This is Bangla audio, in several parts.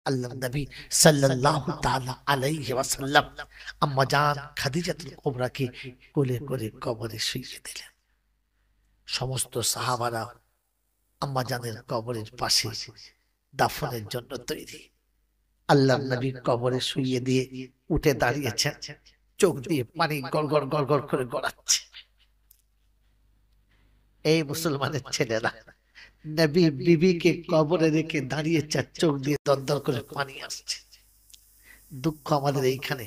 আল্লাহ নবী সাল্লাল্লাহু তাআলা আলাইহি ওয়াসাল্লাম আম্মা জান খাদিজাতুল কুবরাকে কোলে করে কবরে শুইয়ে দিলেন। সমস্ত সাহাবারা আম্মা জানের কবরের পাশে দাফনের জন্য তৈরি। আল্লাহ নবী কবরে শুইয়ে দিয়ে উঠে দাঁড়িয়েছেন, চোখ দিয়ে পানি গড়গড় গড়গড় করে গড়াচ্ছে। এই মুসলমানের ছেলেরা নবী বিবিকে কবরে রেখে দাঁড়িয়েছে, চোখ দিয়ে দরদর করে পানি আসছে। দুঃখ আমাদের এইখানে।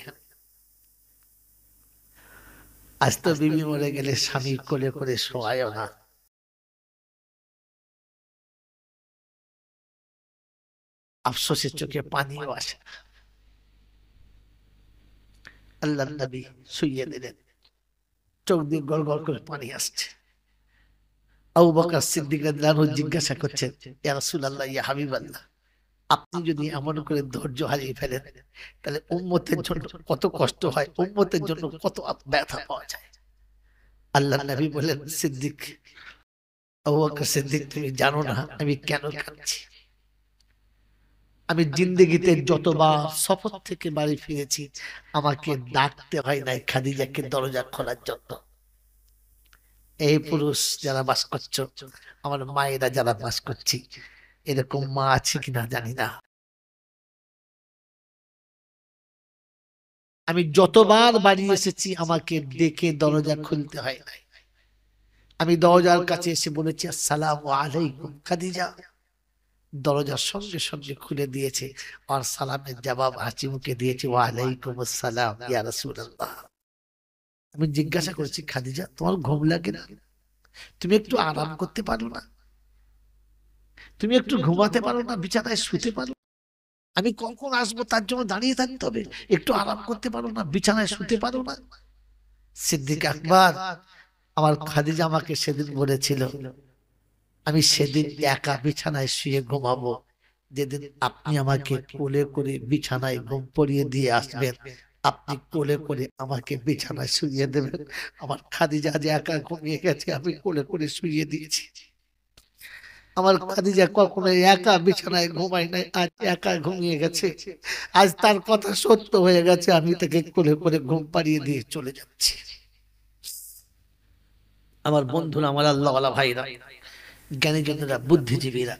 আজ তো বিবি মরে গেলে স্বামী কোলে করে শোয়ায়ও না, আফসোসের চোখে পানিও আসে। আল্লাহ নবী শুইয়ে দিলেন, চোখ দিয়ে গড় গড় করে পানি আসছে। আবু বকর সিদ্দিক রাদিয়াল্লাহু আনহু জিজ্ঞাসা করছেন, ইয়া রাসূলুল্লাহ, ইয়া হাবিবাল্লাহ, আপনি যদি এমন করে ধৈর্য হারিয়ে ফেলেন তাহলে উম্মতের জন্য কত কষ্ট হয়, উম্মতের জন্য কত ব্যথা পাওয়া যায়। আল্লাহ নবী বলেন, সিদ্দিক, আবু বকর সিদ্দিক, তুমি জানো না আমি কেন কাঁদছি? আমি জিন্দেগিতে যতবার সফর থেকে বাড়ি ফিরেছি আমাকে ডাকতে হয় নাই খাদিজাকে দরজা খোলার জন্য। এই পুরুষ যারা বাস করছো, আমার মায়েরা যারা বাস করছি, এরকম মা আছে কিনা জানি না। আমি যতবার বাড়ি এসেছি আমাকে ডেকে দরজা খুলতে হয় নাই। আমি দরজার কাছে এসে বলেছি আসসালামু আলাইকুম খাদিজা, দরজার সঙ্গে সঙ্গে খুলে দিয়েছে আর সালামের জবাব হাসি মুখে দিয়েছে, ওয়ালাইকুম আসসালাম ইয়া রাসূলুল্লাহ। আমি জিজ্ঞাসা করেছি, খাদিজা তোমার ঘুম লাগে না? তুমি একটু আরাম করতে পারো না? তুমি একটু ঘুমাতে পারো না? বিছানায় শুতে পারো? আমি কখন আসবো তার জন্য দাঁড়িয়ে থাকতে হবে? একটু আরাম করতে পারো না? বিছানায় শুতে পারো না? সিদ্দিক আকবর, আমার খাদিজা আমাকে সেদিন বলেছিল আমি সেদিন একা বিছানায় শুয়ে ঘুমাবো যেদিন আপনি আমাকে কোলে করে বিছানায় ঘুম পড়িয়ে দিয়ে আসবেন, আপনি কোলে করে আমাকে বিছানায় শুইয়ে দেবেন। আমার খাদিজা যে একা ঘুমিয়ে গেছে, আমি কোলে করে শুইয়ে দিয়েছি। আমার খাদিজা কখনো একা বিছানায় ঘুমাই নাই, আজ একা ঘুমিয়ে গেছে। আজ তার কথা সত্য হয়ে গেছে, আমি তাকে কোলে করে ঘুম পাড়িয়ে দিয়ে চলে যাচ্ছি। আমার বন্ধুরা, আমার আল্লাহওয়ালা ভাইরা, জ্ঞানীজনেরা, বুদ্ধিজীবীরা,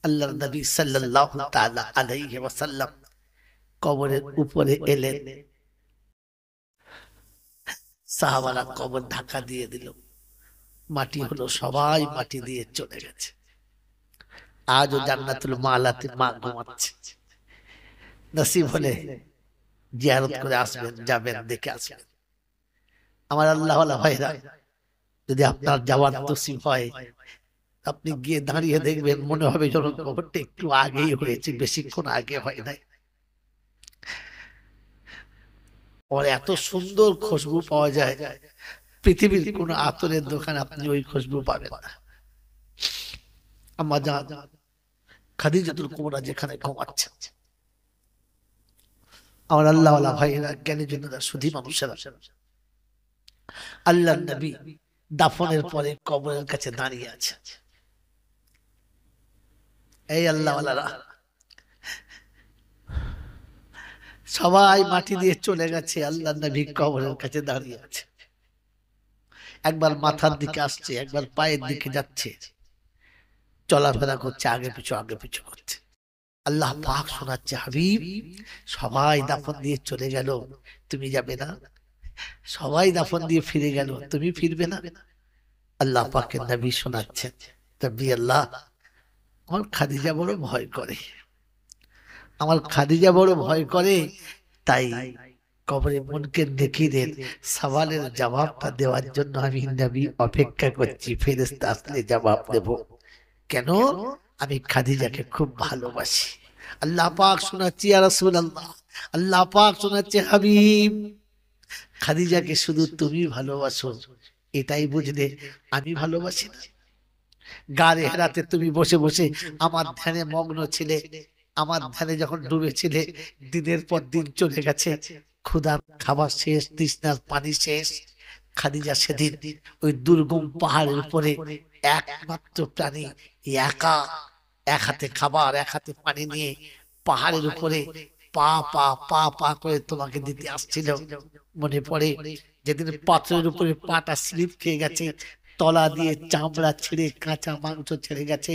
আল্লাহর নবী সাল্লাল্লাহু তাআলা আলাইহি ওয়াসাল্লাম কবরের উপরে এলেন। সাহাবারা কবর ঢাকা দিয়ে দিল, মাটি হলো, সবাই মাটি দিয়ে চলে গেছে। আজও জান্নাতুল মালাতে মা ঘুমাচ্ছে। নসিব হলে জিয়ারত করে আসবেন, যাবেন, দেখে আসবেন। আমার আল্লাহওয়ালা ভাইরা, যদি আপনার যাওয়ার নসিব হয়, আপনি গিয়ে দাঁড়িয়ে দেখবেন মনে হবে যেন কবরটা একটু আগেই হয়েছে, বেশিক্ষণ আগে হয় নাই। ওর এত সুন্দর খুশবু পাওয়া যায়, পৃথিবীর কোন আতরের দোকান আপনি ওই খুশবু পাবেন না। আম্মা জান খাদিজাতুল কুবরা যেখানে ঘুমাচ্ছে, আমার আল্লাহওয়ালা ভাইয়েরা, জ্ঞানী জনেরা, সুধী মানুষেরা, আল্লাহর নবী দাফনের পরে কবরের কাছে দাঁড়িয়ে আছে। এই আল্লাহওয়ালারা সবাই মাটি দিয়ে চলে গেছে, আল্লাহর নবী কবরের কাছে দাঁড়িয়ে আছে। একবার মাথার দিকে আসছে, একবার পায়ের দিকে যাচ্ছে, চলাফেরা করছে, আগে পিছু করছে। আল্লাহ পাক শোনাচ্ছে, হাবিব, সবাই দাফন দিয়ে চলে গেল, তুমি যাবে না? সবাই দাফন দিয়ে ফিরে গেল, তুমি ফিরবে না? আল্লাহ পাকের নবী শোনাচ্ছেন, নবী আল্লাহ, আমার খাদিজা বড় ভয় করে, আমার খাদিজা বড় ভয় করে, তাই কবরে মুনকার নাকিরের সওয়ালের জবাবটা দেওয়ার জন্য আমি নবী অপেক্ষা করছি, ফেরেশতা আসলে জবাব দেব। কেন? আমি খাদিজাকে খুব ভালোবাসি। আল্লাহ পাক শোনাচ্ছে, ইয়া রাসূলুল্লাহ, আল্লাহ পাক শোনাচ্ছে, হাবিব, খাদিজাকে শুধু তুমি ভালোবাসো, এটাই বুঝলে আমি ভালোবাসি না? গারে হেরাতে তুমি বসে বসে আমার ধ্যানে মগ্ন ছিলে, আমার ধ্যানে যখন ডুবেছিলে, দিনের পর দিন চলে গেছে, ক্ষুধার খাবার শেষ, তৃষ্ণার পানি শেষ। খাদিজা সেদিন ওই দুর্গম পাহাড়ের উপরে একমাত্র প্রাণী, একা, এক হাতে খাবার এক হাতে পানি নিয়ে পাহাড়ের উপরে পা পা পা পা করে তোমাকে দিতে আসছিল। মনে পড়ে যেদিন পাথরের উপরে পাটা স্লিপ খেয়ে গেছে, তলা দিয়ে চামড়া ছেড়ে কাঁচা মাংস ছেড়ে গেছে,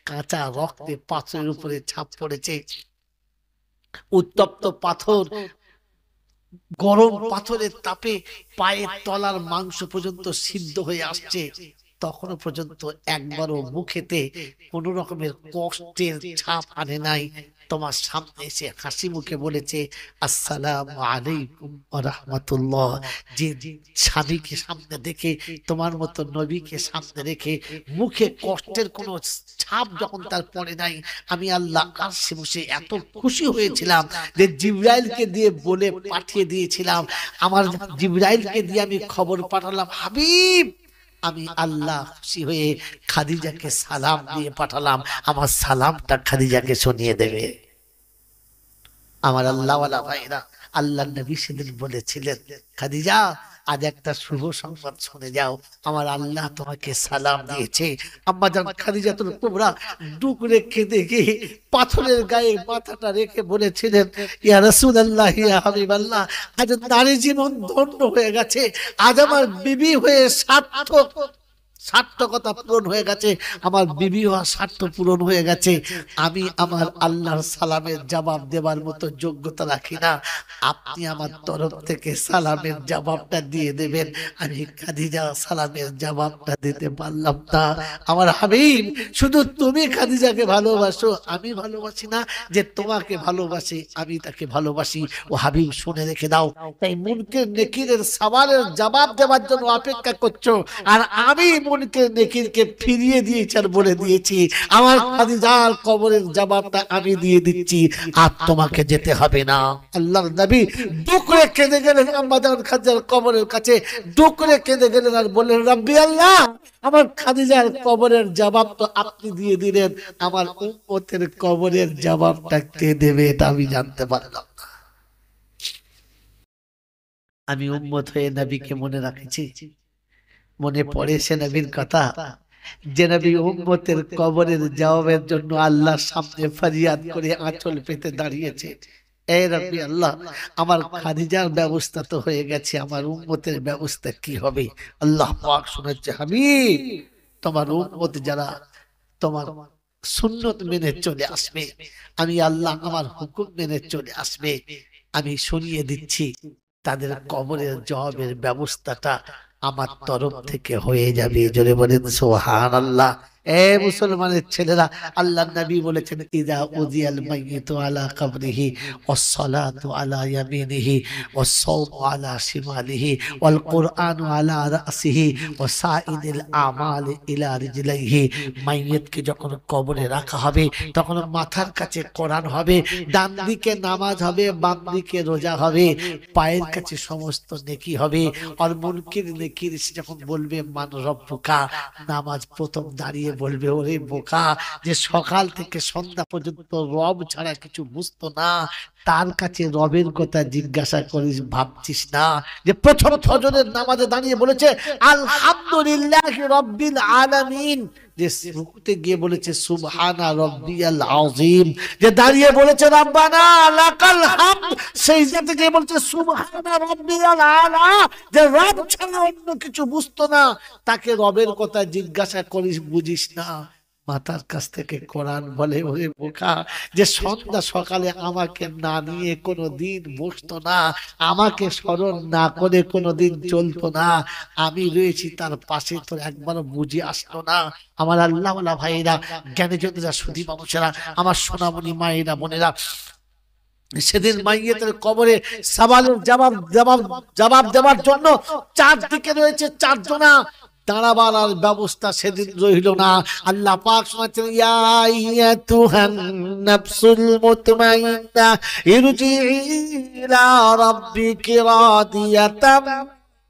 কাঁচা রক্তে পাথরের উপরে ছাপ পড়েছে। উত্তপ্ত পাথর, গরম পাথরের তাপে পায়ের তলার মাংস পর্যন্ত সিদ্ধ হয়ে আসছে, তখনও পর্যন্ত একবারও মুখেতে কোন রকমের কষ্টের ছাপ আনে নাই। তোমার সামনে এসে হাসি মুখে বলেছে আসসালামু আলাইকুম ওয়া রাহমাতুল্লাহ। যে স্বামীকে সামনে দেখে, তোমার মতো নবীকে সামনে রেখে মুখে কষ্টের কোনো ছাপ যখন তার পড়ে নাই, আমি আল্লাহ আরশে বসে এত খুশি হয়েছিলাম যে জিবরাইলকে দিয়ে বলে পাঠিয়ে দিয়েছিলাম, আমার জিবরাইলকে দিয়ে আমি খবর পাঠালাম, হাবিব আমি আল্লাহ খুশি হয়ে খাদিজাকে সালাম দিয়ে পাঠালাম, আমার সালামটা খাদিজাকে শুনিয়ে দেবে। আমার আল্লাহওয়ালা ভাইরা, আল্লাহ নবী সেদিন বলেছিলেন, খাদিজা আজ একটা শুভ সংবাদ শুনে যাও, আমার আল্লাহ তোমাকে সালাম দিয়েছে। আম্মা জান খাদিজাতুল কুবরা ডুকরে কেঁদে গিয়ে পাথরের গায়ে মাথাটা রেখে বলেছিলেন, ইয়া রাসূলুল্লাহ, ইয়া হাবিবাল্লাহ, আজ নারী জীবন ধন্য হয়ে গেছে, আজ আমার বিবি হয়ে সার্থকতা পূরণ হয়ে গেছে, আমার বিবি হওয়া স্বার্থ পূরণ হয়ে গেছে। আমি আমার আল্লাহর সালামের জবাব দেবার মতো যোগ্যতা রাখি না, আপনি আমার তরফ থেকে সালামের জবাবটা দিয়ে দেবেন। আমি খাদিজা সালামের জবাবটা দিতে পারলাম না। আমার হাবিব, শুধু তুমি খাদিজাকে ভালোবাসো, আমি ভালোবাসি না, যে তোমাকে ভালোবাসি আমি তাকে ভালোবাসি। ও হাবিব শুনে রেখে দাও, তাই মুনকির নেকিরের সওয়ালের জবাব দেওয়ার জন্য অপেক্ষা করছো, আর আমি মুনকির নেকিরকে ফিরিয়ে দিয়েছি আর বলে দিয়েছি আমার খাদিজার কবরের জবাবটা আমি দিয়ে দিচ্ছি, আর তোমাকে যেতে হবে না। আল্লাহর নবী ডুকরে কেঁদে গেলেন আম্মা জান খাদিজার কবরের কাছে, ডুকরে কেঁদে গেলেন আর বললেন, রব্বি আল্লাহ, আমার খাদিজার কবরের জবাব তো আপনি দিয়ে দিলেন, আমার উম্মতের কবরের জবাবটা কে দেবে এটা আমি জানতে পারলাম না। আমি উম্মত হয়ে নবীকে মনে রাখছি, মনে পড়ে সে নবীর কথা, যে নবী উম্মতের কবরের জবাবের জন্য আল্লাহর সামনে ফরিয়াদ করে আঁচল পেতে দাঁড়িয়েছে, এ রব্বি আল্লাহ, আমার খাদিজার ব্যবস্থা তো হয়ে গেছে, আমার উম্মতের ব্যবস্থা কি হবে? আল্লাহ পাক শোনাচ্ছে, হাবিব, তোমার উম্মত যারা তোমার সুন্নত মেনে চলে আসবে, আমি আল্লাহ আমার হুকুম মেনে চলে আসবে, আমি শুনিয়ে দিচ্ছি তাদের কবরের জবাবের ব্যবস্থাটা আমার তরফ থেকে হয়ে যাবে। জোরে বলেন সুবহানাল্লাহ। এ মুসলমানের ছেলেরা, আল্লাহর নবী বলেছেন, ইযা উযিয়াল মাইয়িতু আলা কবরিহি ওয়াস-সালাতু আলা ইয়ামিনিহি ওয়াস-সাওমু আলা শিমালিহি ওয়াল কুরআনু আলা রাসিহি ওয়া সাইদিল আমালি ইলা রিজলাইহি। মাইয়িতকে যখন কবরে রাখা হবে তখন মাথার কাছে কোরআন হবে, ডান দিকে নামাজ হবে, বাম দিকে রোজা হবে, পায়ের কাছে সমস্ত নেকি হবে। আর মুনকির নেকির যখন বলবে মান রব্বুকা, নামাজ প্রথম দাঁড়িয়ে বলবে, ওরে বোকা, যে সকাল থেকে সন্ধ্যা পর্যন্ত রব ছাড়া কিছু বুঝতো না, তার কাছে রবের কথা জিজ্ঞাসা করিস, ভাবছিস না যে প্রথম ফজরের নামাজে দাঁড়িয়ে বলেছে আলহামদুলিল্লাহি রাব্বিল আলামিন, যে রুকুতে গিয়ে বলেছে সুবহানা রাব্বিয়াল আযীম, যে দাঁড়িয়ে বলেছে রব্বানা লাকাল হামদ, সিজদাতে গিয়ে বলেছে সুবহানা রাব্বিয়াল আলা, যে রব ছাড়া অন্য কিছু বুঝতো না, তাকে রবের কথা জিজ্ঞাসা করিস, বুঝিস না। মাতার কাছ থেকে কোরআন বলে, ওরে বোকা, যে সন্ধ্যা সকালে আমাকে না নিয়ে কোনো দিন বসতো না, আমাকে স্মরণ না করে কোনো দিন চলতো না, আমি রয়েছি তার পাশে, তোর একবারও বুঝে আসলো না। আমার আল্লাহওয়ালা ভাইরা, জ্ঞানী যোদ্ধা, সুধী মানুষেরা, আমার সোনামণি মায়েরা, বোনেরা, সেদিন মাইয়েতের কবরে সওয়ালের জবাব দেওয়ার জন্য চারদিকে রয়েছে চারজনা, দাঁড়াবার আর ব্যবস্থা সেদিন রইল না। আল্লাহ পাক শোনাচ্ছেন, ইয়া আইয়াতুহান নাফসুল মুতমাইন্না ইরজিই ইলা রাব্বিকি রাদিয়াতাম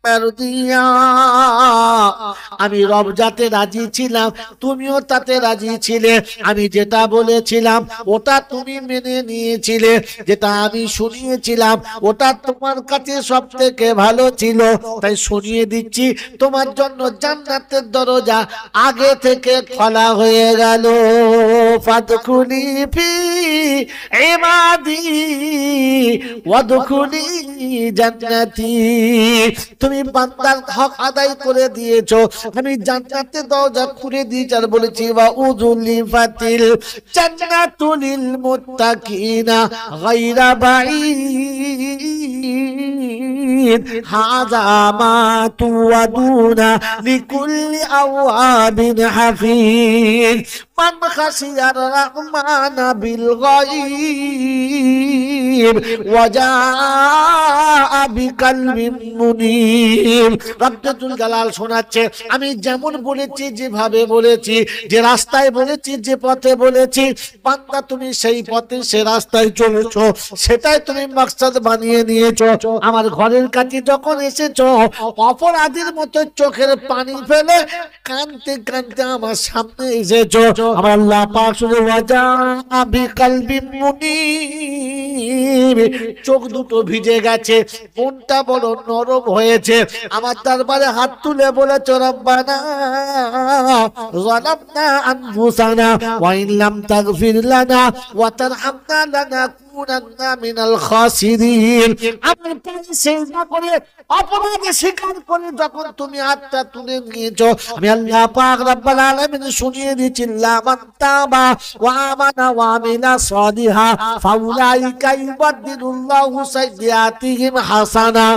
মারদিয়া, আমি রব যাতে রাজি ছিলাম তুমিও তাতে রাজি ছিলে, আমি যেটা বলেছিলাম ওটা তুমি মেনে নিয়েছিলে, যেটা আমি শুনিয়েছিলাম ওটা তোমার কাছে সব থেকে ভালো ছিল, তাই শুনিয়ে দিচ্ছি তোমার জন্য জান্নাতের দরজা আগে থেকে খোলা হয়ে গেল। ফাদখুলি ফি ইবাদি ওয়াদখুলি জান্নাতি, তুমি বান্দার হক আদায় করে দিয়েছো, আমি জান্নাতের দরজা খুলে দিয়েছি আর বলেছি ওয়া উযলিফাতিল জান্নাতু লিল মুত্তাকিনা গায়রা বাঈদ হাযা মা তুআদুনা লিকুল্লি আওয়াবিন হাফিজ মান খাশিয়ার রাহমানা বিল গায়ব ওয়া জাআ বিকালবিন মুনীব। রব্বুল জালাল শোনাচ্ছে, আমি যেমন বলেছি, যেভাবে বলেছি, যে রাস্তায় বলেছি, যে পথে বলেছি, বান্দা তুমি সেই পথে সে রাস্তায় চলেছো, সেটাই তুমি মাকসাদ বানিয়ে নিয়েছো। আমার ঘরের কাছে যখন এসেছো অপরাধীর মতো চোখের পানি ফেলে কাঁদতে কাঁদতে আমার সামনে এসেছো, আমার আল্লাহ পাক শুনে ওয়াজা বিকালবিন মুনীব, চোখ দুটো ভিজে গেছে, মনটা বড় নরম হয়েছে, আমার দরবারে হাত তুলে বলেছো রব্বানা যালামনা আনফুসানা ওয়া ইন লাম তাগফির লানা ওয়া তারহামনা লানাকুনান্না মিনাল খাসিরিন। আমার পায়ে সিজদা করে অপরাধ স্বীকার করে যখন তুমি হাতটা তুলে নিয়েছো, আমি আল্লাহ পাক রব্বুল আলামিন শুনিয়ে দিচ্ছি লামান তাবা ওয়া আমানা ওয়া আমিলা সালিহা ফাউলাইকা ইউবাদদিলুল্লাহু সাইয়্যাতিহিম হাসানা।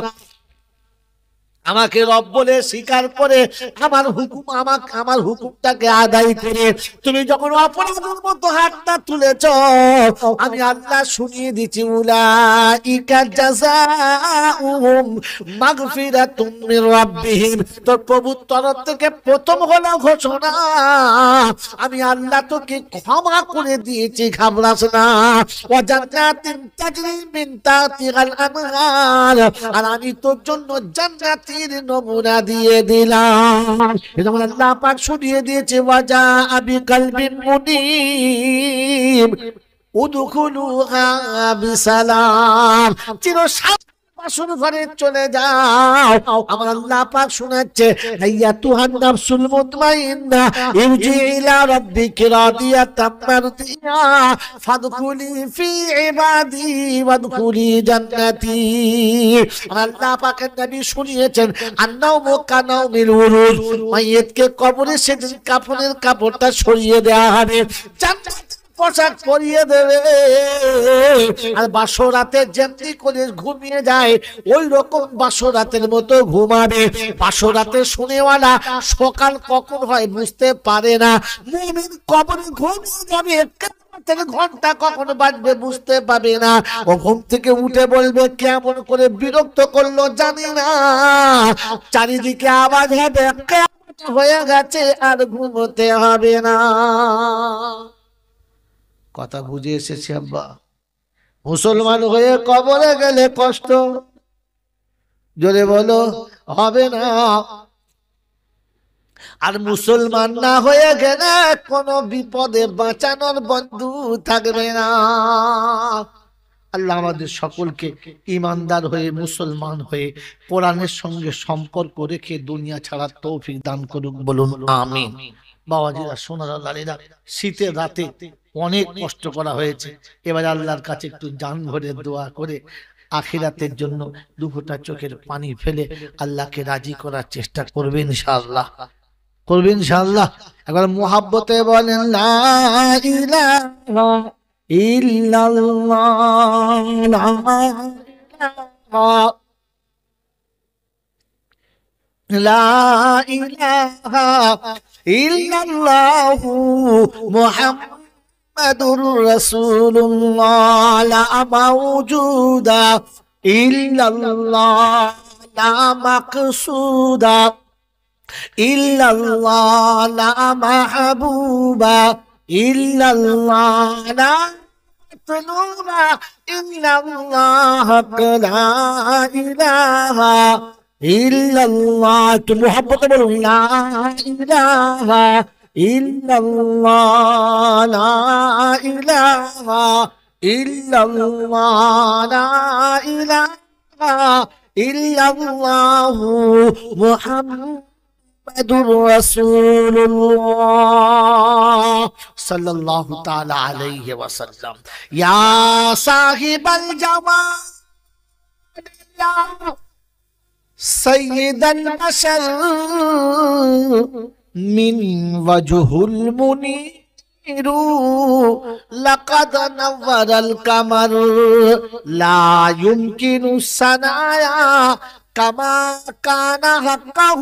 আমাকে রব বলে স্বীকার করে আমার হুকুমটাকে আদায় করে তুমি যখন অপরাধের মতো হাতটা তুলেছ, আমি আল্লাহ শুনিয়ে দিচ্ছি উলাইকা জাযাউহুম মাগফিরাতুম মির রাব্বিহিম। তোর প্রভুর তরফ থেকে প্রথম হলো ঘোষণা, আমি আল্লাহ তোকে ক্ষমা করে দিয়েছি, ঘাবড়াস না। ওয়া জান্নাতিন তাজরি মিন তাহতিহাল আনহার, আর আমি তোর জন্য জান্নাতি নমুনা দিয়ে দিলাম। যেমন আল্লাহ পাক শুনিয়ে দিয়েছে ওয়াজা বিকালবিন মুনীব উদখুলুহা বিসালাম, চিরশান্তি বাসর ঘরে চলে যাও। আমার আল্লাহ পাক শোনাচ্ছে আইয়াতুহান নাফসুল মুতমাইন্না ইরজি ইলা রাব্বিকি রাদিয়াতাম মারদিয়া ফাদখুলি ফি ইবাদি ওয়াদখুলি জান্নাতি। আল্লাহ পাকের নবী শুনিয়েছেন আন্নাউমু কানাউমিল উরুজ, মাইয়িতকে কবরে সেদিন কাফনের কাপড়টা সরিয়ে দেওয়া হবে, জান্নাত পোশাক পরিয়ে দেবে, আর বাসরাতে যেমনি করে ঘুমিয়ে যায় ওই রকম বাসরাতের মতো ঘুমাবে। বাসরাতে শুনেওয়ালা সকাল কখন হয় বুঝতে পারে না, মুমিন কবরে ঘুমিয়ে যাবে, ঘন্টা কখন বাজবে বুঝতে পাবে না, ও ঘুম থেকে উঠে বলবে কেমন করে বিরক্ত করলো জানি না, চারিদিকে আওয়াজ হবে কিয়ামত হয়ে গেছে আর ঘুমোতে হবে না। কথা বুঝে এসেছে আব্বা? মুসলমান হয়ে কবরে গেলে কষ্ট, জোরে বলো, হবে না। আর মুসলমান না হয়ে গেলে কোনো বিপদে বাঁচানোর বন্ধু থাকবে না। আল্লাহ আমাদের সকলকে ইমানদার হয়ে মুসলমান হয়ে কোরআনের সঙ্গে সম্পর্ক রেখে দুনিয়া ছাড়ার তৌফিক দান করুক, বলুন আমিন। বাবাজিরা, সোনারা, লালীরা, শীতের রাতে অনেক কষ্ট করা হয়েছে, এবার আল্লাহর কাছে একটু জান ভরে দোয়া করে আখিরাতের জন্য দুফোঁটা চোখের পানি ফেলে আল্লাহকে রাজি করার চেষ্টা করবেন ইনশাআল্লাহ, করবেন ইনশাআল্লাহ। একবার মুহাব্বতে বলেন লা ইলাহা ইল্লাল্লাহ, লা ইলাহা ইল্লাল্লাহু মুহাম্মাদুর রাসূলুল্লাহ, লা মাওজুদা ইল্লাল্লাহ, লা মাকসুদা ইল্লাল্লাহ, লা মাহবুবা ইল্লাল্লাহ, লা মাতলুবা ইল্লাল্লাহ, লা ইলাহা ইল্লাল্লাহ, একটু মুহাব্বতে বলুন, লা ইলাহা ইল্লাল্লাহ, লা ইলাহা ইল্লাল্লাহ, লা ইলাহা ইল্লাল্লাহু মুহাম্মাদুর রাসূলুল্লাহ সাল্লাল্লাহু তাআলা আলাইহি ওয়াসাল্লাম। ইয়া সাহিবাল জামাল سيد البشر من وجه المنير لقد نور القمر لا يمكن الثنايا كما كان حقه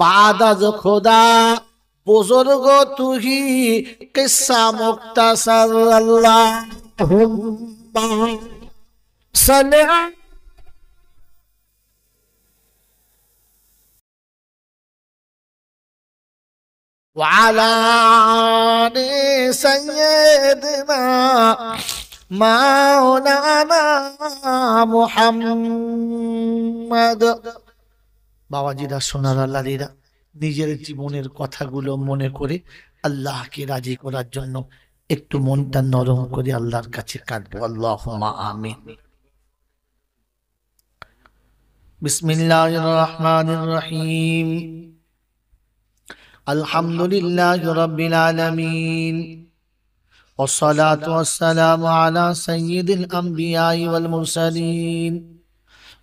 بعد خدا بزرگ تو ہی قصہ مختصر اللہم صلی وعلى آل سيدنا مولانا محمد। বাবাজিরা, সোনারা, লালিরা, নিজের জীবনের কথাগুলো মনে করে আল্লাহকে রাজি করার জন্য একটু মনটা নরম করে আল্লাহর কাছে কাঁদবো। আল্লাহুম্মা আমিন। বিসমিল্লাহির রহমানির রহিম। আলহামদুলিল্লাহি রাব্বিল আলামিন, والصلاة والسلام على سيد الأنبياء والمرسلين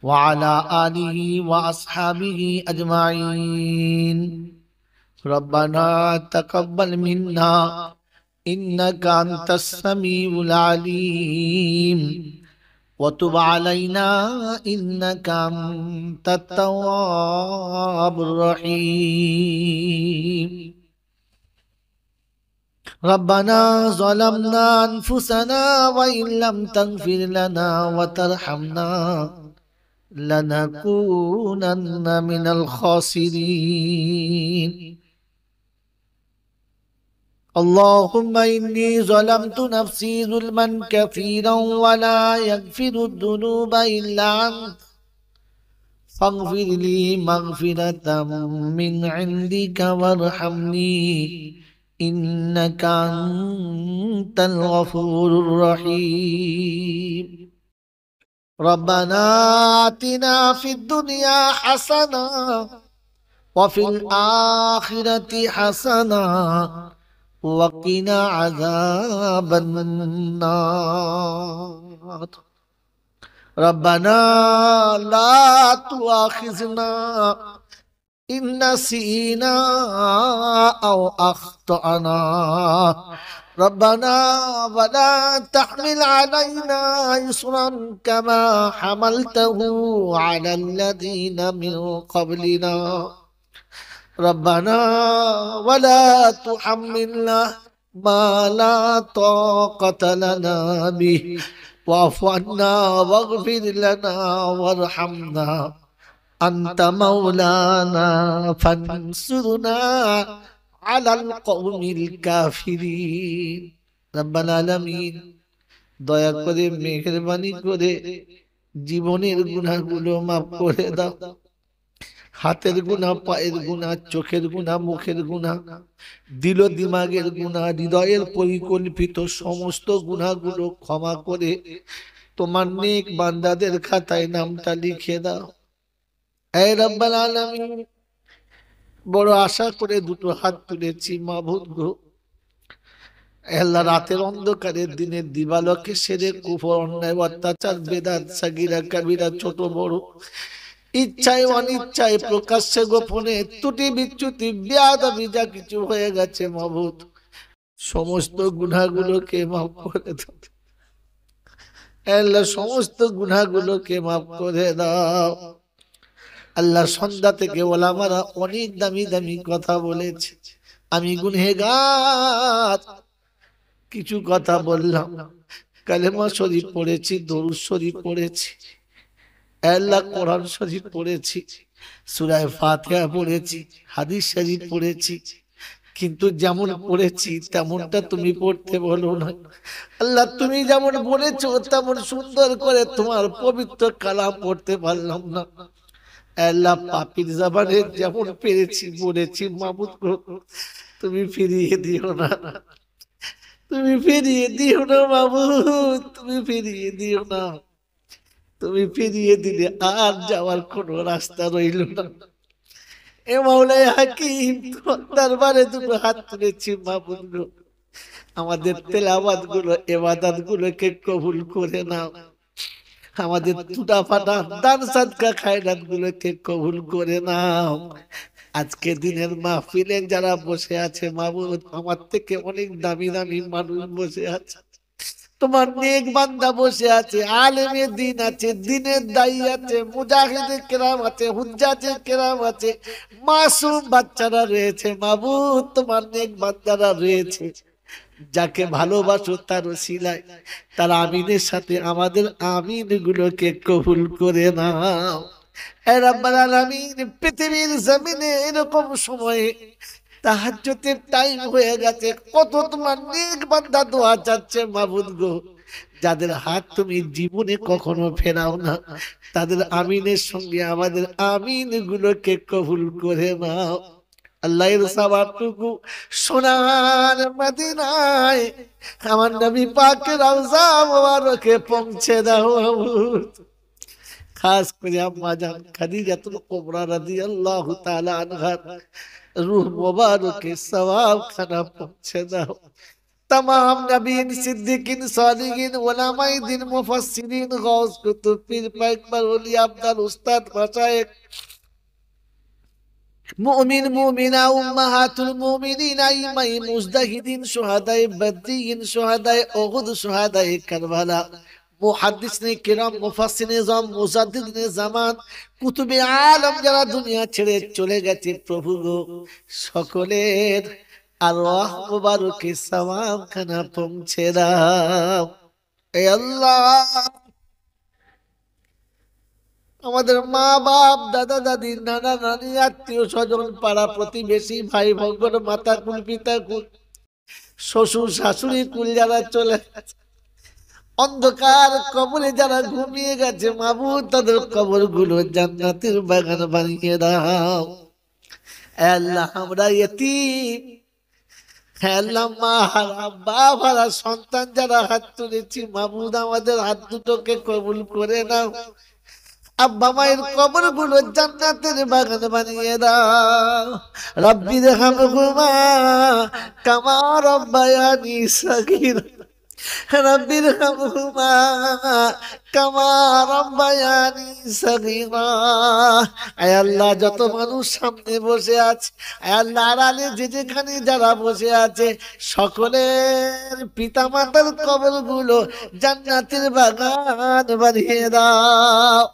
وعلى آله وأصحابه أجمعين. ربنا تقبل منا إنك أنت السميع العليم وتب علينا إنك أنت التواب الرحيم. ربنا ظلمنا أنفسنا وإن لم تغفر لنا وترحمنا لنكونن من الخاسرين. اللهم إني ظلمت نفسي ظلما كثيرا ولا يغفر الذنوب إلا أنت فاغفر لي مغفرة من عندك وارحمني إنك أنت الغفور الرحيم. ربنا آتنا في الدنيا حسنة وفي الآخرة حسنة وقنا عذاب النار. ربنا لا تؤاخذنا إن نسينا أو أخطأنا ربنا ولا تحمل علينا إصرا كما حملته على الذين من قبلنا ربنا ولا تحملنا ما لا طاقة لنا به واعف عنا واغفر لنا وارحمنا أنت مولانا فانصرنا على القوم الكافرين. ربنا العالمين, দয়া করে মেহেরবানি করে জীবনের গুনাহগুলো মাফ করে দাও। হাতের গুনাহ, পায়ের গুনাহ, চোখের গুনাহ, মুখের গুনাহ, দিল দিমাগের গুনাহ, হৃদয়ের পরিকল্পিত সমস্ত গুনাহগুলো ক্ষমা করে তোমার নেক বান্দাদের খাতায় নামটা লিখে দাও। হে রব্বুল আলামিন, বড় আশা করে দুটো হাত তুলেছি মাবুদ গো। আল্লাহ, রাতের অন্ধকারে দিনের দিবালোকে সেরে কুফর, অন্যায়, অত্যাচার, বেদাত, সাগীরা কাবীরা, ছোট বড়, ইচ্ছায় অনিচ্ছায়, প্রকাশ্যে গোপনে, ত্রুটি বিচ্যুতি, বেয়াদবি যা কিছু হয়ে গেছে মাবুদ, সমস্ত গুনাহগুলোকে মাফ করে দাও। আল্লাহ, সমস্ত গুনাহগুলোকে মাফ করে দাও। আল্লাহ, সন্ধ্যা থেকে ওলামারা অনেক দামি দামি কথা বলেছে, আমি গুনহেগার, কিছু কথা বললাম, কালেমা শরীফ পড়েছি, দরুদ শরীফ পড়েছি, আল্লাহ কোরআন শরীফ পড়েছি, সূরা ফাতিহা পড়েছি, হাদিস শরীফ পড়েছি, কিন্তু যেমন পড়েছি তেমনটা তুমি পড়তে বলো না আল্লাহ। তুমি যেমন বলেছো তেমন সুন্দর করে তোমার পবিত্র কালাম পড়তে পারলাম না আল্লাহ। পাপির জবানে যেমন পেরেছি বলেছি মাবুদ গো, তুমি ফিরিয়ে দিও না, তুমি ফিরিয়ে দিও না মাবুদ, তুমি ফিরিয়ে দিও না। তুমি ফিরিয়ে দিলে আর যাওয়ার কোনো রাস্তা রইল না। এ মাওলাই হাকিম, তোমার দরবারে দুটো হাত তুলেছি মাবুদ গো, আমাদের তেলাওয়াত গুলো ইবাদত গুলোকে কবুল করে নাও, আমাদের টুটা ফাটা দান সাদকা খায়রাত গুলোকে কবুল করে নাও। আজকে দিনের মাহফিলে যারা বসে আছে মাবুদ, আমার থেকে অনেক দামি দামি মানুষ বসে আছে, তোমার নেক বান্দা বসে আছে, আলেমে দিন আছে, দিনের দায়ী আছে, মুজাহিদে কেরাম আছে, হুজ্জাতে কেরাম আছে, মাসুম বাচ্চারা রয়েছে মাবুদ, তোমার নেক বান্দারা রয়েছে। যাকে ভালোবাসো তার ওসিলায় তার আমিনের সাথে আমাদের আমিন গুলোকে কবুল করে নাও। এ রাব্বাল আলামিন, পৃথিবীর জমিনে এরকম সময়ে তাহাজ্জুদের টাইম হয়ে গেছে, কত তোমার নেক বান্দা দোয়া চাচ্ছে মাবুদ গো, যাদের হাত তুমি জীবনে কখনো ফেরাও না, তাদের আমিনের সঙ্গে আমাদের আমিন গুলোকে কবুল করে নাও। আল্লাহর সওয়াবটুকু সোনার মদিনায় আমার নবী পাকের রওজা মোবারকে পৌঁছে দাও মাবুদ। খাস করে আম্মা জান খাদিজাতুল কুবরা রাদিয়াল্লাহু তাআলা আনহা रूह मुबारक सवाब खाना पहुंचे दाओ। तमाम नबीन सिद्दीकीन सालिहीन उलमाए दिन मुफस्सिरीन गौस कुतुब पीर पैगंबर औलिया अफजल उस्ताद मशाइख मुमिन मुमिना उम्महातुल मुमिनीन आइमाए मुजतहिदीन शुहदाए बदरीन शुहदाए उहुद शुहदाए करबला मुहद्दिसिने किराम मुफस्सिरिने ज़ाम मुजद्दिदिने ज़मान কুতুবে আলম যারা দুনিয়া ছেড়ে চলে গেছে প্রভু গো, সকলের আরওয়াহ মুবারকে সওয়াব খানা পৌঁছে দাও। এ আল্লাহ, আমাদের মা বাপ দাদা দাদি নানা নানি আত্মীয় স্বজন পাড়া প্রতিবেশী ভাই ভগ্ন মাতা কুল পিতা কুল শ্বশুর শাশুড়ি কুল যারা চলে গেছে, অন্ধকার কবরে যারা ঘুমিয়ে গেছে মাবুদ, তাদের কবর গুলো জান্নাতের বাগান বানিয়ে দাও। আল্লাহ, আমরা ইতিম, আল্লাহ মা হারা বাপ হারা সন্তান যারা হাত তুলেছি মাবুদ, আমাদের হাত দুটোকে কবুল করে নাও। আব্বা মায়ের কবর গুলো জান্নাতের বাগান বানিয়ে দাও। রব্বির হামহুমা কামা রব্বায়ানি সগীরা, রব্বির হামহুমা কামা রব্বায়ানি সগীরা। আয় আল্লাহ, যত মানুষ সামনে বসে আছে, আয় আল্লাহ আড়ালে যে যেখানে যারা বসে আছে, সকলের পিতা মাতার কবর গুলো জান্নাতের বাগান বানিয়ে দাও।